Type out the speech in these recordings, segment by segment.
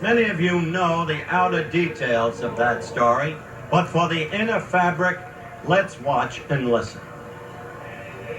Many of you know the outer details of that story, but for the inner fabric, let's watch and listen.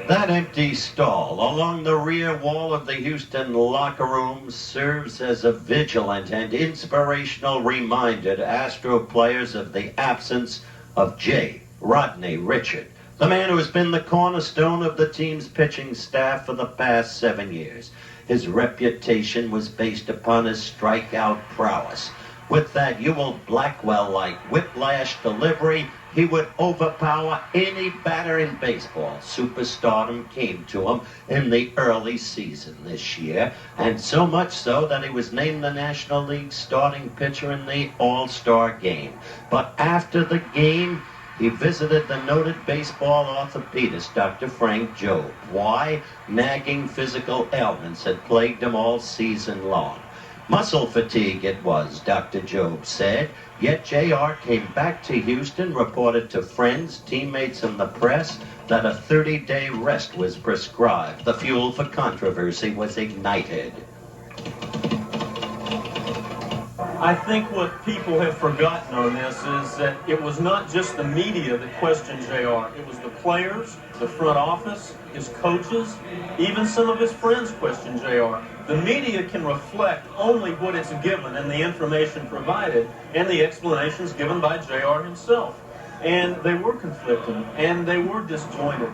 That empty stall along the rear wall of the Houston locker room serves as a vigilant and inspirational reminder to Astro players of the absence of J. Rodney Richard, the man who has been the cornerstone of the team's pitching staff for the past 7 years. His reputation was based upon his strikeout prowess. With that Ewell Blackwell-like whiplash delivery, he would overpower any batter in baseball. Superstardom came to him in the early season this year, and so much so that he was named the National League starting pitcher in the All-Star game. But after the game, he visited the noted baseball orthopedist, Dr. Frank Jobe. Why? Nagging physical ailments had plagued him all season long. Muscle fatigue it was, Dr. Jobe said. Yet JR came back to Houston, reported to friends, teammates, and the press that a 30-day rest was prescribed. The fuel for controversy was ignited. I think what people have forgotten on this is that it was not just the media that questioned JR. It was the players, the front office, his coaches, even some of his friends questioned JR. The media can reflect only what it's given and the information provided and the explanations given by JR himself. And they were conflicting and they were disjointed.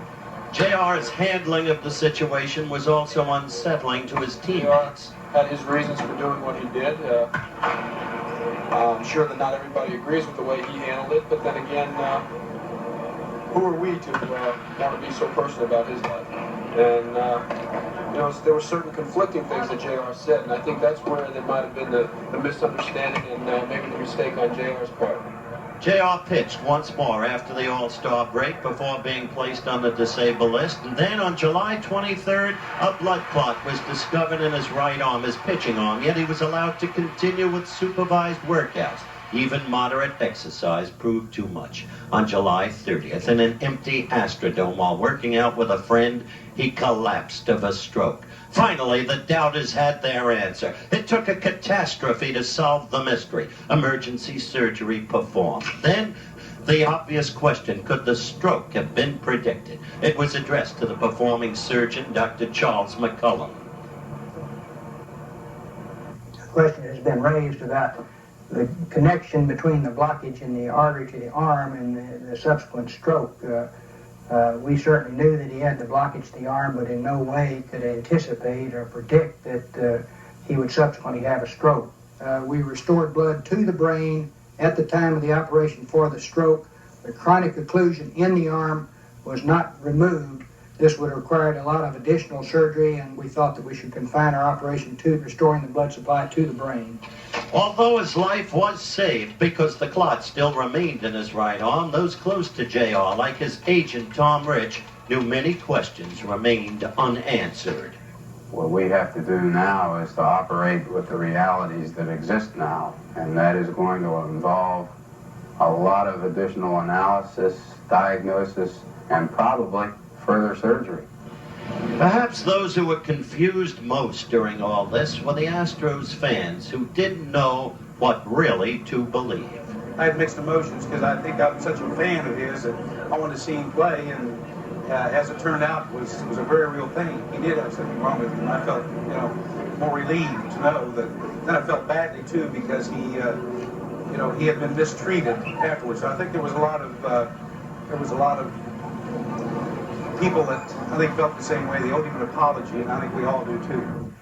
JR's handling of the situation was also unsettling to his teammates. Had his reasons for doing what he did. I'm sure that not everybody agrees with the way he handled it, but then again, who are we to want to be so personal about his life? And there were certain conflicting things that JR said, and I think that's where there might have been the misunderstanding and maybe the mistake on JR's part. JR pitched once more after the All-Star break before being placed on the disabled list. And then on July 23rd, a blood clot was discovered in his right arm, his pitching arm, yet he was allowed to continue with supervised workouts. Even moderate exercise proved too much. On July 30th, in an empty Astrodome while working out with a friend, he collapsed of a stroke. Finally, the doubters had their answer. It took a catastrophe to solve the mystery. Emergency surgery performed. Then, the obvious question, could the stroke have been predicted? It was addressed to the performing surgeon, Dr. Charles McCullum. The question has been raised about the connection between the blockage in the artery to the arm and the subsequent stroke. We certainly knew that he had the blockage to the arm, but in no way could anticipate or predict that he would subsequently have a stroke. We restored blood to the brain at the time of the operation for the stroke. The chronic occlusion in the arm was not removed. This would have required a lot of additional surgery, and we thought that we should confine our operation to restoring the blood supply to the brain. Although his life was saved because the clot still remained in his right arm, those close to JR, like his agent Tom Rich, knew many questions remained unanswered. What we have to do now is to operate with the realities that exist now, and that is going to involve a lot of additional analysis, diagnosis, and probably further surgery. Perhaps those who were confused most during all this were the Astros fans who didn't know what really to believe. I had mixed emotions because I think I'm such a fan of his and I wanted to see him play, and as it turned out, was a very real thing. He did have something wrong with him. I felt, more relieved to know that. Then I felt badly too because he had been mistreated afterwards. So I think there was a lot of people that I think felt the same way. They owed him an apology, and I think we all do too.